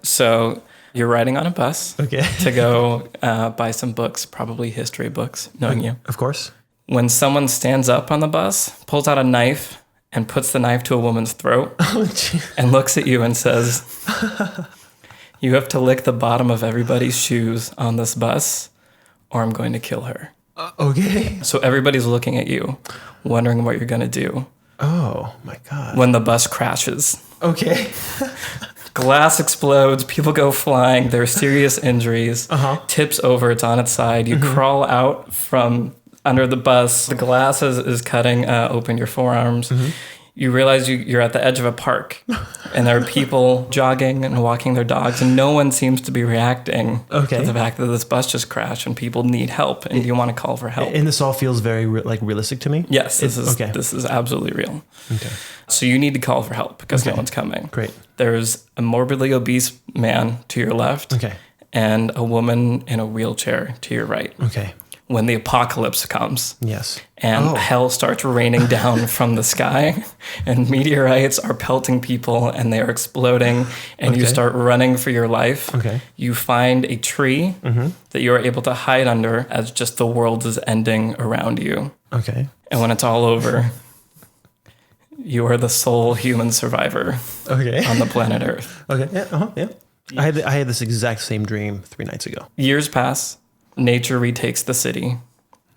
So you're riding on a bus Okay. to go buy some books, probably history books, knowing you. Of course. When someone stands up on the bus, pulls out a knife, and puts the knife to a woman's throat and looks at you and says, you have to lick the bottom of everybody's shoes on this bus or I'm going to kill her. Okay. So everybody's looking at you, wondering what you're going to do. Oh, my God. When the bus crashes. Okay. Glass explodes, people go flying, there are serious injuries, tips over, it's on its side. You crawl out from under the bus, the glass is cutting open your forearms. You realize you're at the edge of a park, and there are people jogging and walking their dogs, and no one seems to be reacting to the fact that this bus just crashed and people need help, and you want to call for help. And this all feels very realistic to me? Yes, this is absolutely real. Okay. So you need to call for help because no one's coming. Great. There's a morbidly obese man to your left and a woman in a wheelchair to your right. Okay. When the apocalypse comes. Yes. And hell starts raining down from the sky, and meteorites are pelting people, and they are exploding, and you start running for your life. Okay. You find a tree that you are able to hide under as just the world is ending around you. Okay. And when it's all over, you are the sole human survivor on the planet Earth. Okay. Yeah. Yeah. I had this exact same dream 3 nights ago. Years pass. Nature retakes the city.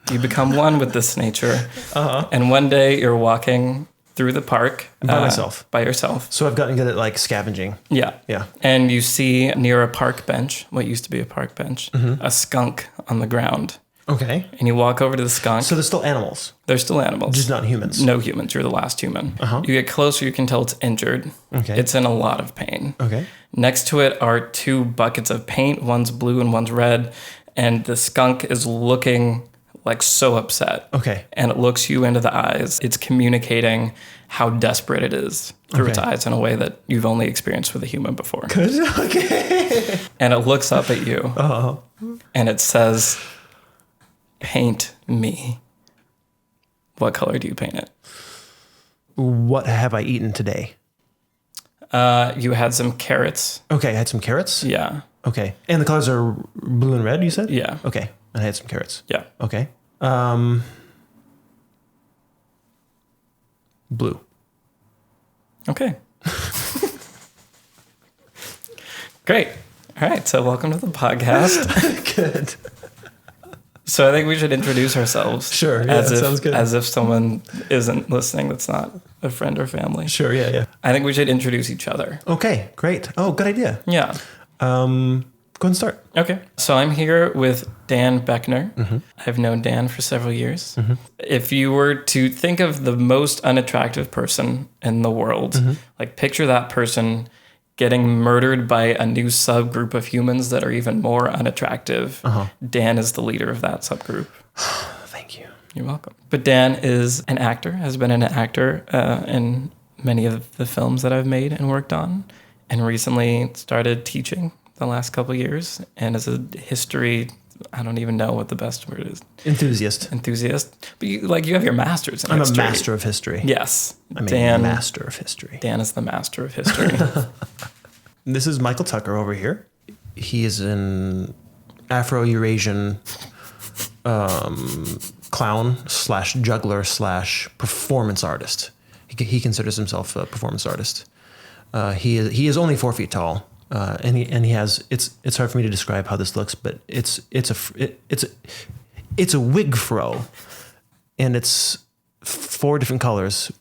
You become one with this nature. And one day you're walking through the park. By myself. By yourself. So I've gotten good at scavenging. Yeah. Yeah. And you see near a park bench, what used to be a park bench, a skunk on the ground. Okay. And you walk over to the skunk. So there's still animals. There's still animals. Just not humans. No humans. You're the last human. You get closer, you can tell it's injured. Okay. It's in a lot of pain. Okay. Next to it are 2 buckets of paint. One's blue and one's red. And the skunk is looking like so upset. Okay. And it looks you into the eyes. It's communicating how desperate it is through its eyes in a way that you've only experienced with a human before. Good. Okay. And it looks up at you. And it says, paint me. What color do you paint it? What have I eaten today? You had some carrots. Okay, I had some carrots? Yeah. Okay. And the colors are blue and red, you said? Yeah. Okay. And I had some carrots. Yeah. Okay. Blue. Okay. Great. All right. So welcome to the podcast. Good. So I think we should introduce ourselves. Sure. Yeah, that sounds good. As if someone isn't listening that's not a friend or family. Sure. Yeah. Yeah. I think we should introduce each other. Okay. Great. Oh, good idea. Yeah. Go ahead and start. Okay. So I'm here with Dan Beckner. I've known Dan for several years. If you were to think of the most unattractive person in the world, like picture that person getting murdered by a new subgroup of humans that are even more unattractive. Dan is the leader of that subgroup. Thank you. You're welcome. But Dan is an actor, has been an actor in many of the films that I've made and worked on, and recently started teaching the last couple of years, and as a history, I don't even know what the best word is. Enthusiast. But you have your master's in history. I'm a master of history. Yes. I'm a master of history. Dan is the master of history. This is Michael Tucker over here. He is an Afro-Eurasian clown / juggler / performance artist. He considers himself a performance artist. He is only 4 feet tall. And he has it's hard for me to describe how this looks, but it's a wig fro, and it's 4 different colors.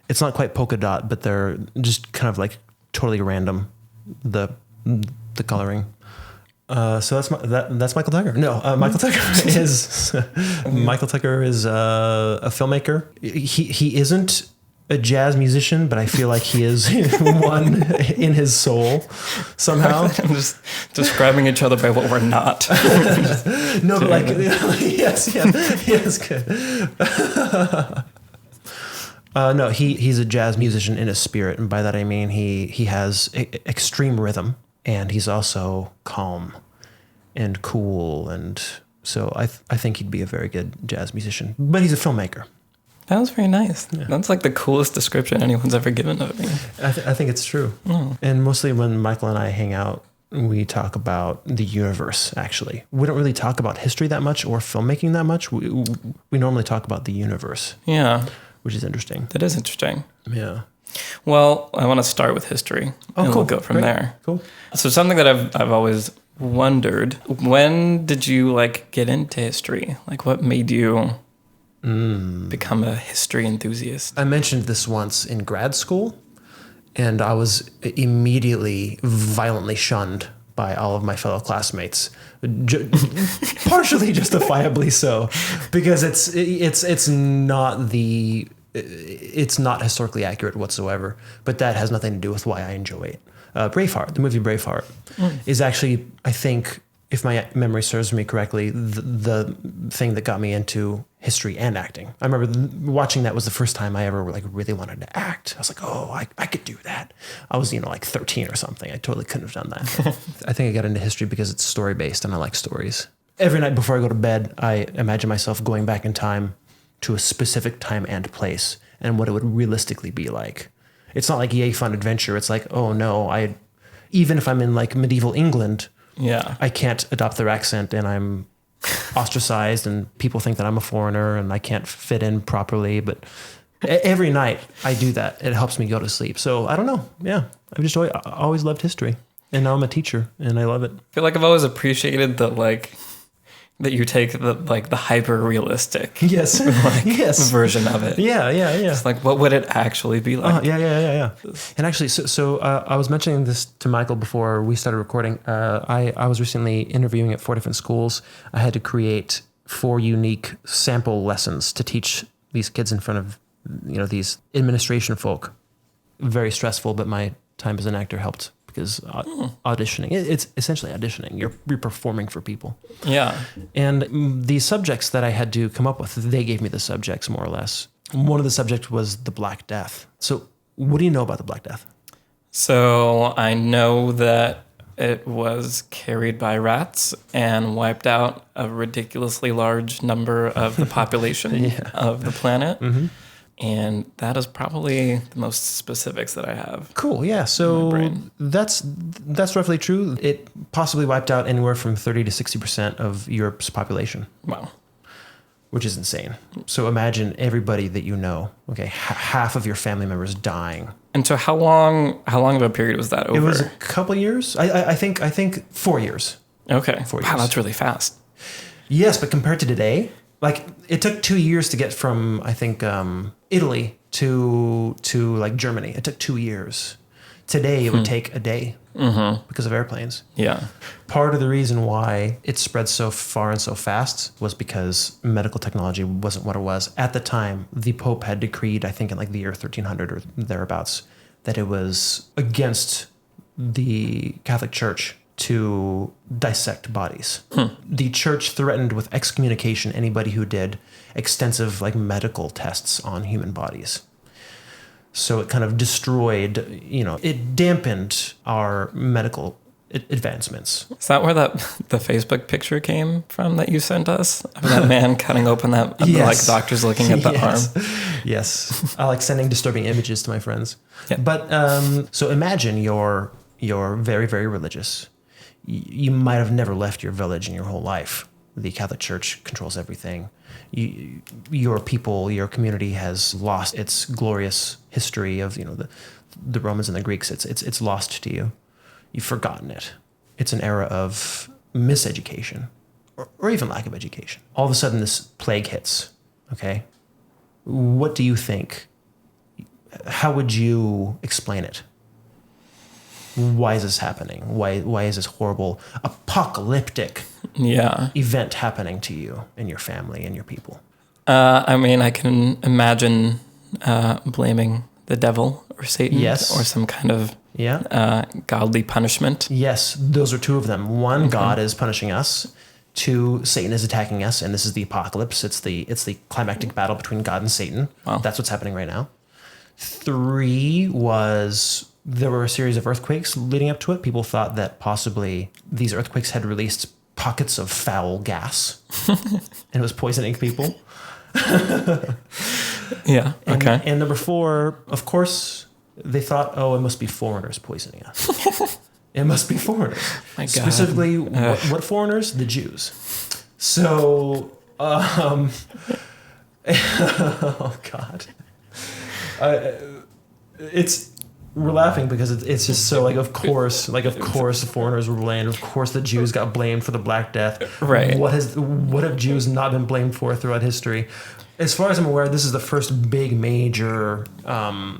It's not quite polka dot, but they're just kind of like totally random. The coloring. So that's Michael Tucker. No, Michael Tucker is a filmmaker. He isn't a jazz musician, but I feel like he is one in his soul somehow. I'm just describing each other by what we're not. No, but like, yes, good. No, he's a jazz musician in his spirit, and by that I mean he has extreme rhythm, and he's also calm and cool, and so I think he'd be a very good jazz musician. But he's a filmmaker. That was very nice. Yeah. That's like the coolest description anyone's ever given of me. I think it's true. And mostly when Michael and I hang out, we talk about the universe, actually. We don't really talk about history that much or filmmaking that much. We normally talk about the universe. Yeah. Which is interesting. That is interesting. Yeah. Well, I want to start with history. Oh, and cool. We'll go from there. Cool. So something that I've always wondered, when did you get into history? What made you become a history enthusiast? I mentioned this once in grad school, and I was immediately violently shunned by all of my fellow classmates, partially justifiably so, because it's not historically accurate whatsoever. But that has nothing to do with why I enjoy it. Braveheart, the movie Braveheart, is actually, I think, if my memory serves me correctly, the thing that got me into history and acting. I remember watching that was the first time I ever really wanted to act. I was like, oh, I could do that. I was 13 or something. I totally couldn't have done that. I think I got into history because it's story based and I like stories. Every night before I go to bed, I imagine myself going back in time to a specific time and place and what it would realistically be like. It's not like yay fun adventure. It's like, oh no, even if I'm in medieval England, yeah, I can't adopt their accent and I'm ostracized and people think that I'm a foreigner and I can't fit in properly. But every night I do that. It helps me go to sleep. So I don't know. Yeah, I've just always loved history, and now I'm a teacher and I love it. I feel like I've always appreciated that you take the hyper realistic yes version of it. Yeah. It's what would it actually be like? Yeah. And actually, so I was mentioning this to Michael before we started recording. I was recently interviewing at 4 different schools. I had to create 4 unique sample lessons to teach these kids in front of these administration folk. Very stressful, but my time as an actor helped. Because auditioning, it's essentially auditioning. You're performing for people. Yeah. And the subjects that I had to come up with, they gave me the subjects more or less. One of the subjects was the Black Death. So what do you know about the Black Death? So I know that it was carried by rats and wiped out a ridiculously large number of the population of the planet. Mm-hmm. And that is probably the most specifics that I have. Cool, yeah. So that's roughly true. It possibly wiped out anywhere from 30 to 60% of Europe's population. Wow. Which is insane. So imagine everybody that you know, okay, half of your family members dying. And so how long of a period was that over? It was a couple years. I think 4 years. Okay. 4 years. Wow, that's really fast. Yes, but compared to today, it took 2 years to get from, I think, Italy to Germany. It took 2 years. Today, it would take a day because of airplanes. Yeah. Part of the reason why it spread so far and so fast was because medical technology wasn't what it was. At the time, the Pope had decreed, I think in the year 1300 or thereabouts, that it was against the Catholic Church to dissect bodies. The church threatened with excommunication anybody who did extensive medical tests on human bodies. So it kind of destroyed, it dampened our medical advancements. Is that where the Facebook picture came from that you sent us? Of that man cutting open that, yes. Doctors looking at the arm? Yes. I like sending disturbing images to my friends. Yeah. But, so imagine you're very, very religious. You might have never left your village in your whole life. The Catholic Church controls everything. Your people, your community has lost its glorious history of the Romans and the Greeks. It's lost to you. You've forgotten it. It's an era of miseducation, or even lack of education. All of a sudden, this plague hits. Okay, what do you think? How would you explain it? Why is this happening? Why is this horrible apocalyptic event happening to you and your family and your people? I can imagine blaming the devil or Satan, yes, or some kind of godly punishment. Yes, those are 2 of them. One, God is punishing us. 2, Satan is attacking us, and this is the apocalypse. It's the climactic battle between God and Satan. Wow. That's what's happening right now. 3 was there were a series of earthquakes leading up to it. People thought that possibly these earthquakes had released pockets of foul gas and it was poisoning people. Yeah. Okay. And number 4, of course, they thought, oh, it must be foreigners poisoning us. It must be foreigners. My God. Specifically, what foreigners? The Jews. So, oh God. We're laughing because it's just so like, of course the foreigners were blamed. Of course the Jews got blamed for the Black Death. Right. What have Jews not been blamed for throughout history? As far as I'm aware, this is the first big major,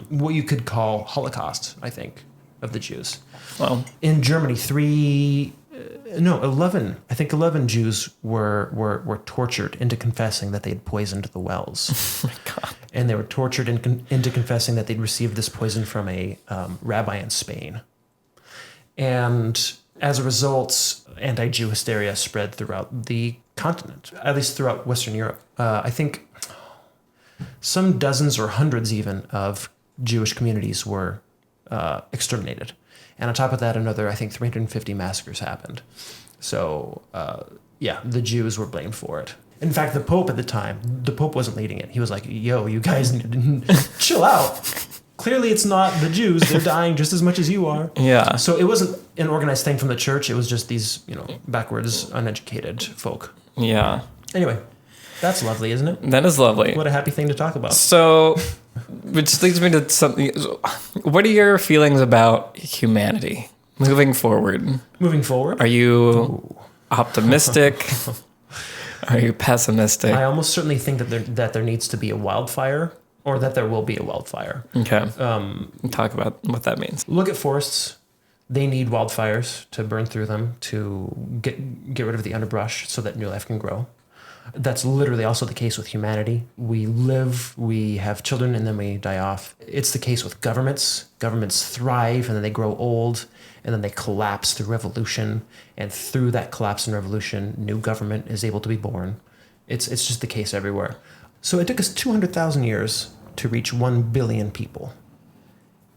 what you could call Holocaust, I think, of the Jews. Well, in Germany, 11 Jews were tortured into confessing that they had poisoned the wells. oh my God. And they were tortured into confessing that they'd received this poison from a rabbi in Spain. And as a result, anti-Jew hysteria spread throughout the continent, at least throughout Western Europe. I think some dozens or hundreds even of Jewish communities were exterminated. And on top of that, another, I think, 350 massacres happened. So, the Jews were blamed for it. In fact, the Pope at the time, the Pope wasn't leading it. He was like, yo, you guys need to chill out. Clearly, it's not the Jews. They're dying just as much as you are. Yeah. So it wasn't an organized thing from the church. It was just these, backwards, uneducated folk. Yeah. Anyway, that's lovely, isn't it? That is lovely. What a happy thing to talk about. So, which leads me to something. What are your feelings about humanity moving forward? Moving forward? Are you optimistic? Are you pessimistic? I almost certainly think that there needs to be a wildfire, or that there will be a wildfire. Okay. Talk about what that means. Look at forests. They need wildfires to burn through them to get rid of the underbrush so that new life can grow. That's literally also the case with humanity. We live, we have children, and then we die off. It's the case with governments. Governments thrive, and then they grow old, and then they collapse through revolution. And through that collapse and revolution, new government is able to be born. It's just the case everywhere. So it took us 200,000 years to reach 1 billion people.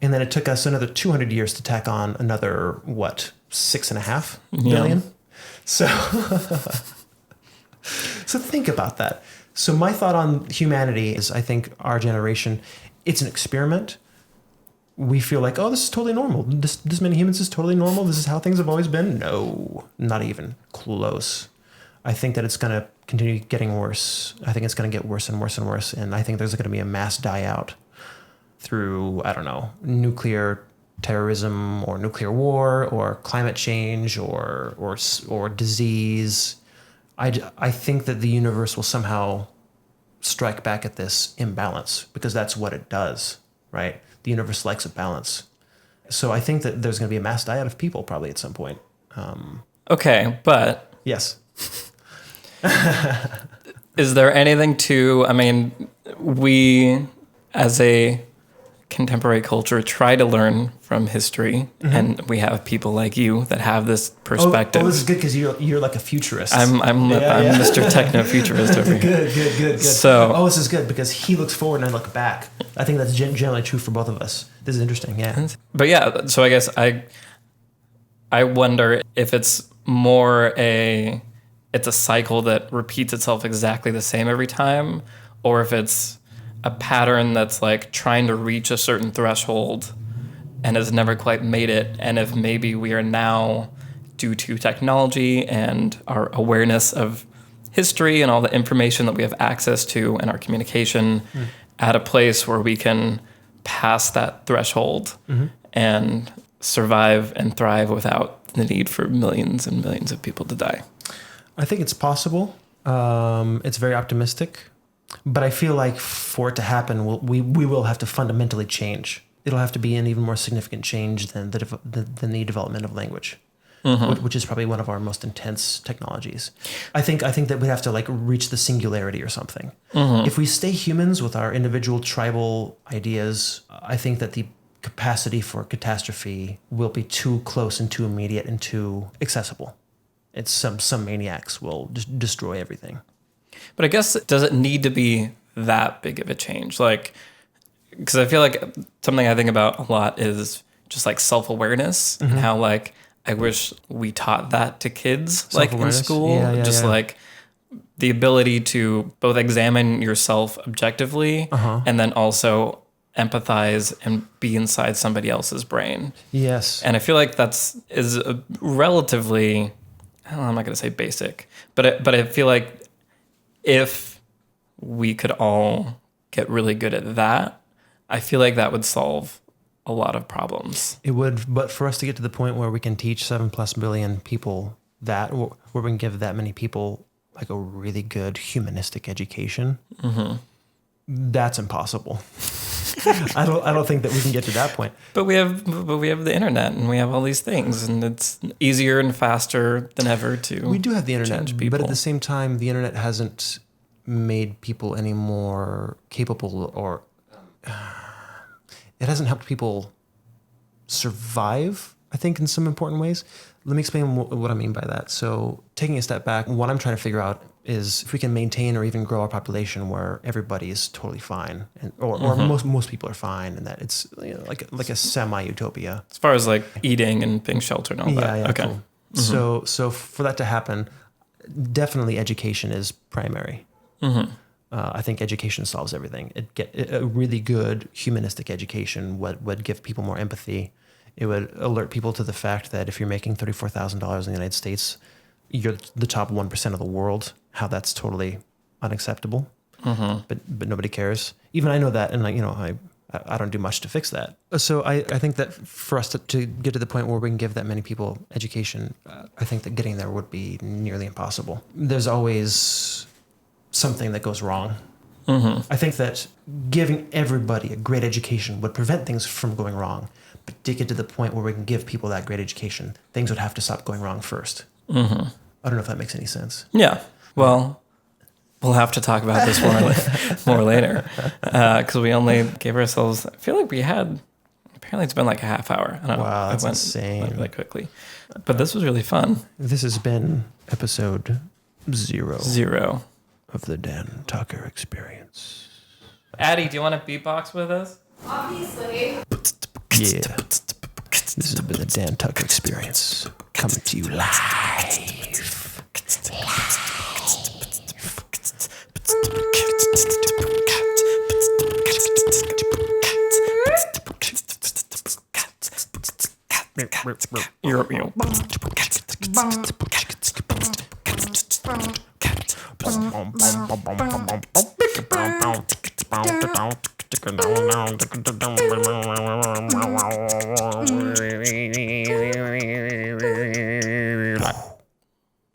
And then it took us another 200 years to tack on another, 6.5 billion? So... So think about that. So my thought on humanity is, I think our generation, it's an experiment. We feel like, oh, this is totally normal. This many humans is totally normal. This is how things have always been. No, not even close. I think that it's going to continue getting worse. I think it's going to get worse and worse and worse. And I think there's going to be a mass die out through, I don't know, nuclear terrorism or nuclear war or climate change or disease. I think that the universe will somehow strike back at this imbalance, because that's what it does, right? The universe likes a balance. So I think that there's going to be a mass die out of people probably at some point. Okay, but... Yes. Is there anything we, as a contemporary culture, try to learn from history, and we have people like you that have this perspective. Oh, this is good because you're like a futurist. I'm Mr. Techno-futurist over here. Good. So, this is good because he looks forward and I look back. I think that's generally true for both of us. This is interesting, yeah. But yeah, so I guess I wonder if it's more it's a cycle that repeats itself exactly the same every time, or if it's a pattern that's like trying to reach a certain threshold and has never quite made it. And if maybe we are now, due to technology and our awareness of history and all the information that we have access to and our communication, at a place where we can pass that threshold and survive and thrive without the need for millions and millions of people to die. I think it's possible. It's very optimistic. But I feel like for it to happen, we will have to fundamentally change. It'll have to be an even more significant change than the development of language, which is probably one of our most intense technologies. I think that we'd have to like reach the singularity or something. If we stay humans with our individual tribal ideas, I think that the capacity for catastrophe will be too close and too immediate and too accessible. It's some maniacs will just destroy everything. But I guess, does it need to be that big of a change? Like, because I feel like something I think about a lot is just like self-awareness and how like I wish we taught that to kids like in school. Like the ability to both examine yourself objectively and then also empathize and be inside somebody else's brain. Yes. And I feel like is a relatively, I don't know, I'm not going to say basic, but I feel like if we could all get really good at that, I feel like that would solve a lot of problems. It would, but for us to get to the point where we can teach 7+ billion people that, where we can give that many people like a really good humanistic education, that's impossible. I don't think that we can get to that point. But we have the internet, and we have all these things, and it's easier and faster than ever to. We do have the internet, change people. but at the same time, the internet hasn't made people any more capable, or it hasn't helped people survive, I think, in some important ways. Let me explain what I mean by that. So taking a step back, what I'm trying to figure out is if we can maintain or even grow our population where everybody is totally fine, or most people are fine, and that it's like a semi-utopia. As far as like eating and being sheltered and all that. Yeah, Okay. Cool. So for that to happen, definitely education is primary. I think education solves everything. A really good humanistic education would give people more empathy. It would alert people to the fact that if you're making $34,000 in the United States, you're the top 1% of the world. How that's totally unacceptable. But nobody cares. Even I know that, and I don't do much to fix that. So I think that for us to get to the point where we can give that many people education, I think that getting there would be nearly impossible. There's always something that goes wrong. I think that giving everybody a great education would prevent things from going wrong. But to get to the point where we can give people that great education, things would have to stop going wrong first. I don't know if that makes any sense. Yeah. Well, we'll have to talk about this more later, because we only gave ourselves. I feel like we had. Apparently, it's been like a half hour. I don't know. Wow, that's went insane. Really quickly, but this was really fun. This has been episode 0 of the Dan Tucker Experience. Addie, do you want to beatbox with us? Obviously. Yeah. This has been the Dan Tucker Experience, coming to you live. You're